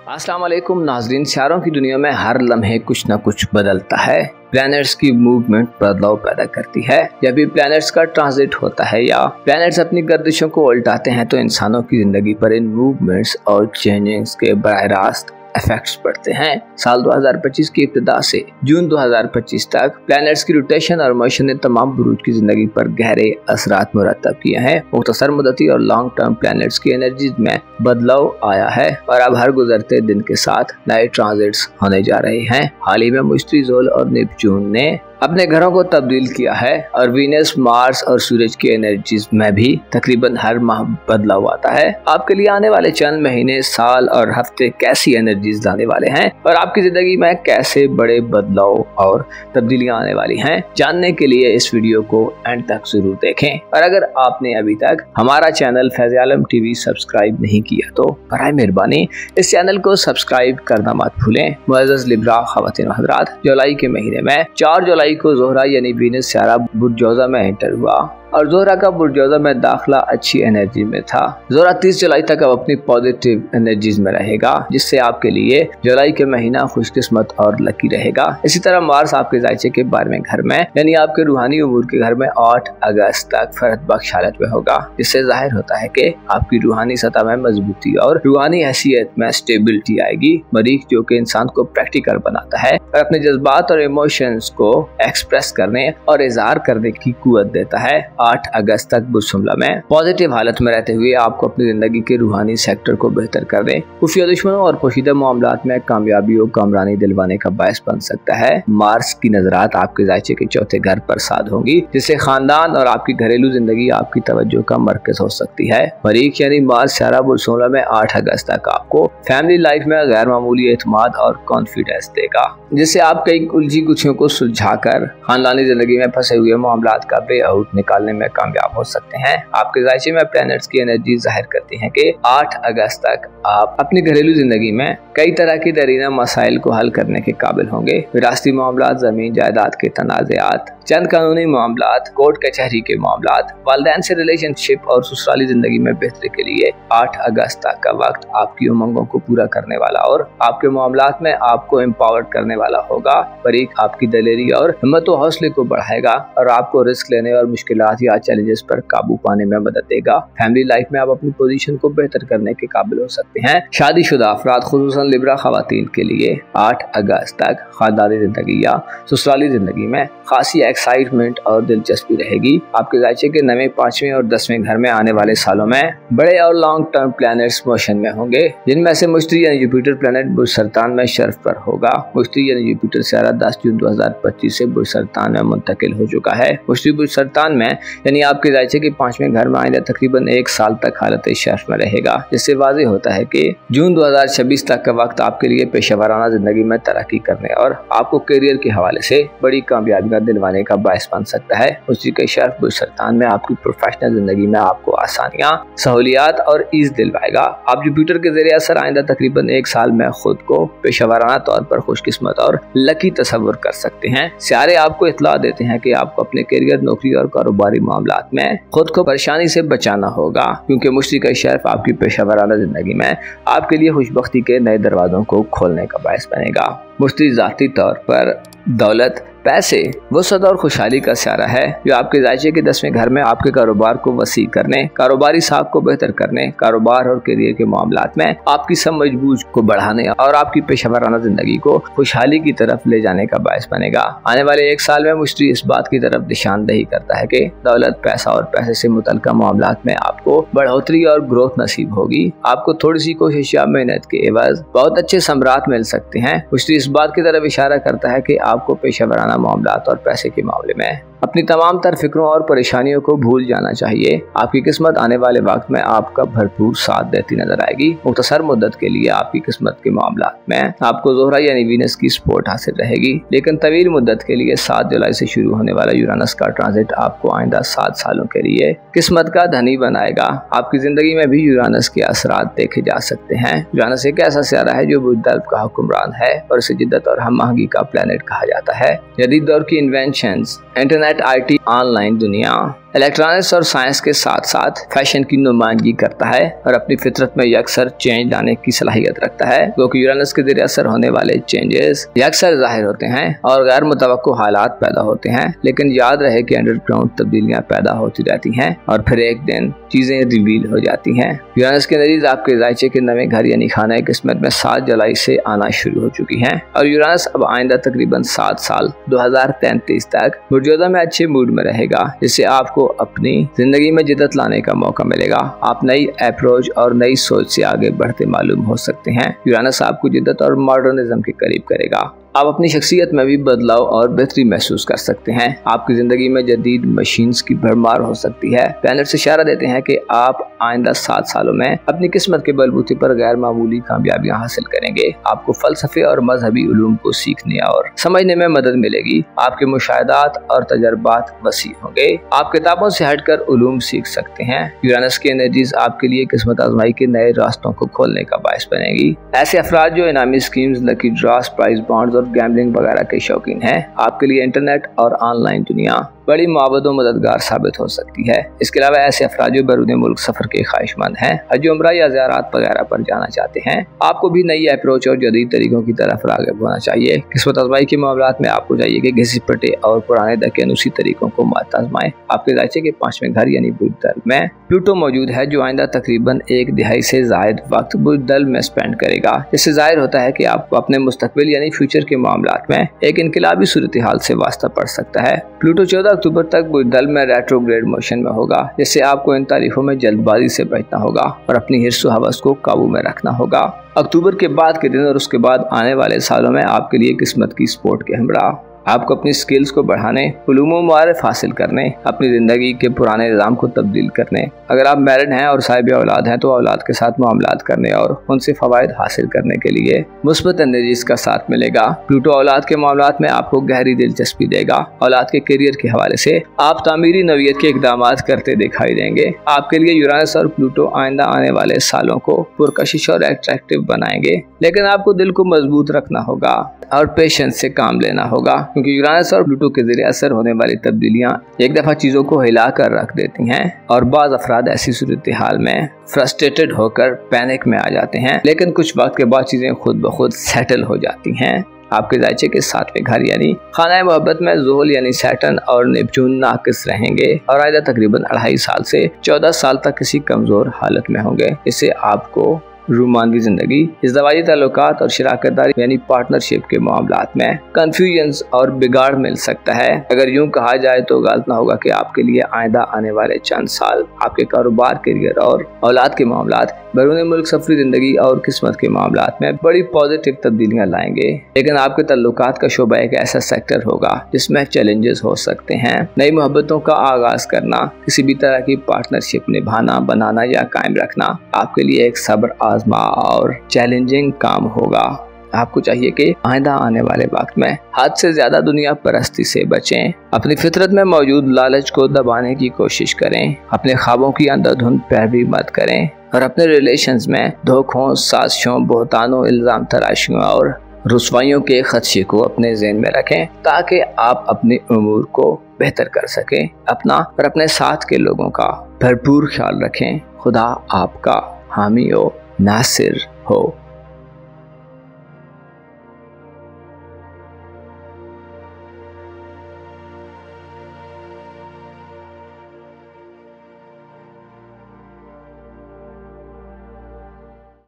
अस्सलाम वालेकुम नाज़रीन, सितारों की दुनिया में हर लम्हे कुछ न कुछ बदलता है। प्लैनेट्स की मूवमेंट बदलाव पैदा करती है। जब भी प्लैनेट्स का ट्रांजिट होता है या प्लैनेट्स अपनी गर्दिशों को उल्टाते हैं तो इंसानों की जिंदगी पर इन मूवमेंट्स और चेंजिंग्स के बराह रास्त इफेक्ट्स पड़ते हैं। साल 2025 की इब्तिदा से जून 2025 तक प्लैनेट्स की रोटेशन और मोशन ने तमाम बुरूज की जिंदगी पर गहरे असरात मुरतब किए हैं। मुख्तसर मुद्दती और लॉन्ग टर्म प्लैनेट्स की एनर्जीज में बदलाव आया है और अब हर गुजरते दिन के साथ नए ट्रांजिट्स होने जा रहे हैं। हाल ही में मुश्तरी ज़ोल और नेपच्यून ने अपने घरों को तब्दील किया है और वीनस, मार्स और सूरज की एनर्जीज में भी तकरीबन हर माह बदलाव आता है। आपके लिए आने वाले चंद महीने, साल और हफ्ते कैसी एनर्जीज लाने वाले हैं और आपकी जिंदगी में कैसे बड़े बदलाव और तब्दीलियां आने वाली हैं, जानने के लिए इस वीडियो को एंड तक जरूर देखें। और अगर आपने अभी तक हमारा चैनल फैज़ आलम टीवी सब्सक्राइब नहीं किया तो बराए मेहरबानी इस चैनल को सब्सक्राइब करना मत भूलें। मुअज़्ज़ज़ लिब्रा ख़वातीन व हज़रात, जुलाई के महीने में 4 जुलाई को ज़ोहरा यानी वीनस सियारा बुर्जौज़ा में एंटर हुआ और ज़ोहरा का बुर्जौज़ा में दाखिला अच्छी एनर्जी में था। ज़ोहरा 30 जुलाई तक अब अपनी पॉजिटिव एनर्जीज में रहेगा, जिससे आपके लिए जुलाई के महीना खुशकिस्मत और लकी रहेगा। इसी तरह मार्स आपके ज़ायचे के 12वें घर में यानी आपके रूहानी उमूर के घर में 8 अगस्त तक फरत बख्श हालत में होगा, जिससे जाहिर होता है कि आपकी रूहानी सतह में मजबूती और रूहानी हैसियत में स्टेबिलिटी आएगी। मरीख जो कि इंसान को प्रैक्टिकल बनाता है और अपने जज्बात और इमोशंस को एक्सप्रेस करने और इजहार करने की कुव्वत देता है। 8 अगस्त तक बुरशुमला में पॉजिटिव हालत में रहते हुए आपको अपनी जिंदगी के रूहानी सेक्टर को बेहतर करने, खुफिया दुश्मनों और पोशीदा मामलात में कामयाबी और कामरानी दिलवाने का बायस बन सकता है। मार्स की नजरात आपके जायचे के चौथे घर पर साध होंगी, जिससे खानदान और आपकी घरेलू जिंदगी आपकी तवज्जो का मरकज हो सकती है। मरीख यानी मार्स सियारा बुरशुमला में 8 अगस्त तक आपको फैमिली लाइफ में गैर मामूली एतमाद और कॉन्फिडेंस देगा, जिससे आप कई उलझी गुत्थियों को सुलझाकर खानदानी जिंदगी में फंसे हुए मामलात का वे आउट निकालने में कामयाब हो सकते हैं। आपके जायचे में प्लैनेट्स की एनर्जी जाहिर करती है कि 8 अगस्त तक आप अपनी घरेलू जिंदगी में कई तरह की दरीना मसाइल को हल करने के काबिल होंगे। विरासती मामलात, जमीन जायदाद के तनाज़ात, चंद कानूनी मामलात, कोर्ट कचहरी के मामलात, वालिदैन से रिलेशनशिप और ससुराली जिंदगी में बेहतरी के लिए 8 अगस्त तक का वक्त आपकी उमंगों को पूरा करने वाला और आपके मामलात में आपको एम्पावर्ड करने वाला होगा। फरीक आपकी दलेरी और हिम्मत और हौसले को बढ़ाएगा और आपको रिस्क लेने और मुश्किलात या चैलेंजेस पर काबू पाने में मदद देगा। फैमिली लाइफ में आप अपनी पोजीशन को बेहतर करने के काबिल हो सकते हैं। शादीशुदा अफराद खुसूसन लिब्रा खवातीन के लिए 8 अगस्त तक खानदानी जिंदगी या ससुराली जिंदगी में खासी एक्साइटमेंट और दिलचस्पी रहेगी। आपके जायचे के 9वें, 5वें और 10वें घर में आने वाले सालों में बड़े और लॉन्ग टर्म प्लैनेट्स मोशन में होंगे, जिनमें से मुश्तरी यानी जुपिटर प्लैनेट बुर्ज सरतान में शर्फ पर होगा। मुश्तरी यानी जुपिटर सियारा 10 जून 2025 से बुर्ज सरतान में मुंतकिल हो चुका है। मुश्तरी बुर्ज सरतान में यानी आपके जायचे के 5वें घर में आइंदा तकरीबन 1 साल तक हालत शर्फ में रहेगा, जिससे वाज़ेह होता है कि जून 2026 तक का वक्त आपके लिए पेशेवराना जिंदगी में तरक्की करने और आपको करियर के हवाले से बड़ी कामयाबियां दिलवाने का बायस बन सकता है। उसी के शर्फ बुर्ज सरतान में आपकी प्रोफेशनल जिंदगी में आपको आसानियां, सहूलियात और ईज दिलवाएगा। आप जुपिटर के ज़रिए असर आइंदा तकरीबन 1 साल में खुद को पेशेवराना तौर पर खुशकिस्मत और लकी तस्वुर कर सकते हैं। सियारे आपको इत्तला देते हैं कि आपको अपने करियर, नौकरी और कारोबारी मामलात में खुद को परेशानी से बचाना होगा, क्योंकि मुश्तरी का शर्फ आपकी पेशेवराना जिंदगी में आपके लिए खुशबख्ती के नए दरवाजों को खोलने का बायस बनेगा। मुश्तरी ज़ाती तौर पर दौलत, पैसे, वसअत और खुशहाली का सियारा है, जो आपके जायचे के 10वें घर में आपके कारोबार को वसी करने, कारोबारी साख को बेहतर करने, कारोबार और करियर के मामलात में आपकी समझबूझ को बढ़ाने और आपकी पेशेवराना जिंदगी को खुशहाली की तरफ ले जाने का बायस बनेगा। आने वाले 1 साल में मुश्तरी इस बात की तरफ निशानदही करता है कि दौलत, पैसा और पैसे से मुतल्लिक़ मामलात में आपको बढ़ोतरी और ग्रोथ नसीब होगी। आपको थोड़ी सी कोशिश या मेहनत के एवज बहुत अच्छे सम्राट मिल सकते हैं। मुश्तरी इस बात की तरफ इशारा करता है कि आपको पेशेवराना मामलात और पैसे के मामले में अपनी तमाम तर फिक्रों और परेशानियों को भूल जाना चाहिए। आपकी किस्मत आने वाले वक्त में आपका भरपूर साथ देती नजर आएगी। मुख्तसर मुद्दत के लिए आपकी किस्मत के मामलात में आपको ज़ोहरा यानी वीनस की सपोर्ट हासिल रहेगी, लेकिन तवील मुद्दत के लिए 7 जुलाई से शुरू होने वाला यूरानस का ट्रांजिट आपको आइंदा 7 सालों के लिए किस्मत का धनी बनाएगा। आपकी जिंदगी में भी यूरानस के असरात देखे जा सकते हैं। यूरानस एक ऐसा सियारा है जो बुर्ज का हुक्मरान है और इसे जिद्दत और हम आहंगी का प्लैनेट कहा जाता है। जदीद दौर की इन्वेंशंस, इंटरनेट, IT, ऑनलाइन दुनिया, इलेक्ट्रॉनिक्स और साइंस के साथ साथ फैशन की नुमाइंदगी करता है और अपनी फितरत में यकसर चेंज लाने की सलाहियत रखता है, क्योंकि यूरेनस के जरिए असर होने वाले चेंजेस यकसर जाहिर होते हैं और गैर मुतवक्को हालात पैदा होते हैं। लेकिन याद रहे कि अंडरग्राउंड तब्दीलियां पैदा होती रहती हैं और फिर एक दिन चीजें रिवील हो जाती हैं। यूरेनस के नतीजे आपके जायचे के नए घर यानी खाना किस्मत में 7 जुलाई से आना शुरू हो चुकी हैं और यूरेनस अब आइंदा तकरीबन 7 साल 2033 तक मौजूदा में अच्छे मूड में रहेगा, जिससे आपको अपनी जिंदगी में जिद्दत लाने का मौका मिलेगा। आप नई अप्रोच और नई सोच से आगे बढ़ते मालूम हो सकते हैं। यूरेनस आपको जिद्दत और मॉडर्निज्म के करीब करेगा। आप अपनी शख्सियत में भी बदलाव और बेहतरी महसूस कर सकते हैं। आपकी जिंदगी में जदीद मशीन्स की भरमार हो सकती है। प्लैनेट्स इशारा देते हैं कि आप आइंदा 7 सालों में अपनी किस्मत के बलबूते पर गैर मामूली कामयाबियां हासिल करेंगे। आपको फलसफे और मजहबी उलूम को सीखने और समझने में मदद मिलेगी। आपके मुशाहिदात और तजर्बात वसी होंगे। आप किताबों से हटकर उलूम सीख सकते हैं। यूरेनस की एनर्जीज आपके लिए किस्मत आजमाई के नए रास्तों को खोलने का बायस बनेगी। ऐसे अफराद जो इनामी स्कीम्स, लकी ड्रॉस, प्राइज बॉन्ड्स और गैम्बलिंग वगैरह के शौकीन हैं, आपके लिए इंटरनेट और ऑनलाइन दुनिया बड़ी मुआवद मददगार साबित हो सकती है। इसके अलावा ऐसे अफराद जो बैरून मुल्क सफर के ख्वाहिशमंद हैं, हज उम्रा या ज़ियारत वगैरह पर जाना चाहते हैं, आपको भी नई अप्रोच और जदीद तरीकों की तरफ राग़िब होना चाहिए। किस्मत आजमाई के मामलात में आपको चाहिए कि घिसे पिटे और पुराने दकियानूसी तरीकों को मत आजमाएं। आपके जायचे के 5वें घर यानी बुज़दल में प्लूटो मौजूद है, जो आइंदा तकरीबन 1 दिहाई से ज़ायद वक्त बुज़दल में स्पेंड करेगा। इससे जाहिर होता है कि आपको अपने मुस्तकबिल यानी फ्यूचर के मामलात में एक इनकलाबी सूरत हाल से वास्ता पड़ सकता है। प्लूटो 14 अक्टूबर तक बुज़दल में रेट्रोग्रेड मोशन में होगा, जिससे आपको इन तारीखों में जल्दबाजी से बचना होगा और अपनी हिर्स व हवस को काबू में रखना होगा। अक्टूबर के बाद के दिन और उसके बाद आने वाले सालों में आपके लिए किस्मत की स्पोर्ट के हमरा। आपको अपनी स्किल्स को बढ़ाने, उलूम व मारिफ हासिल करने, अपनी ज़िंदगी के पुराने निज़ाम को तब्दील करने, अगर आप मैरिड हैं और साहिब औलाद हैं तो औलाद के साथ मामलात करने और उनसे फ़वाइद हासिल करने के लिए मुस्बत एनर्जीज का साथ मिलेगा। प्लूटो औलाद के मामलात में आपको गहरी दिलचस्पी देगा। औलाद के करियर के हवाले से आप तामीरी नौयत के इक़दाम करते दिखाई देंगे। आपके लिए यूरेनस और प्लूटो आइंदा आने वाले सालों को पुरकशिश और अट्रैक्टिव बनाएंगे, लेकिन आपको दिल को मजबूत रखना होगा और पेशेंस से काम लेना होगा, क्योंकि यूरेनस और प्लूटो के जरिए असर होने वाली तब्दीलियां एक दफ़ा चीज़ों को हिला कर रख देती हैं और बाज़ अफराद ऐसी सूरत हाल में फ्रस्ट्रेटेड होकर पैनिक में आ जाते हैं, लेकिन कुछ वक्त के बाद चीज़ें खुद ब खुद सेटल हो जाती हैं। आपके जायचे के 7वें घर यानी खाना मोहब्बत में ज़ुहल यानी सैटर्न और नेपच्यून नाकिस रहेंगे और आइंदा तकरीबन 2.5 साल से 14 साल तक किसी कमज़ोर हालत में होंगे। इससे आपको रोमानवी जिंदगी, इज़्दवाजी ताल्लुकात और शराकतदारी यानी पार्टनरशिप के मामलात में कंफ्यूजन्स और बिगाड़ मिल सकता है। अगर यूं कहा जाए तो गलत ना होगा कि आपके लिए आइंदा आने वाले चंद साल आपके कारोबार, करियर और औलाद के मामलात, बैरून मुल्क सफरी जिंदगी और किस्मत के मामलात में बड़ी पॉजिटिव तब्दीलियां लाएंगे। लेकिन आपके ताल्लुकात का शोबा एक ऐसा सेक्टर होगा जिसमें चैलेंजेस हो सकते हैं। नई मोहब्बतों का आगाज करना, किसी भी तरह की पार्टनरशिप निभाना, बनाना या कायम रखना आपके लिए एक सब्र आजमा और चैलेंजिंग काम होगा। आपको चाहिए कि आइंदा आने वाले वक्त में हद से ज्यादा दुनिया परस्ती से बचें। अपनी फितरत में मौजूद लालच को दबाने की कोशिश करें। अपने ख्वाबों की अंधाधुंध पैरवी मत करें और अपने रिलेशंस में धोखों, साजिशों, बहतानों, इल्जाम तराशियों और रुसवाइयों के खदशे को अपने ज़हन में रखें, ताकि आप अपनी उमूर को बेहतर कर सकें। अपना और अपने साथ के लोगों का भरपूर ख्याल रखें। खुदा आपका हामी हो, नासिर हो।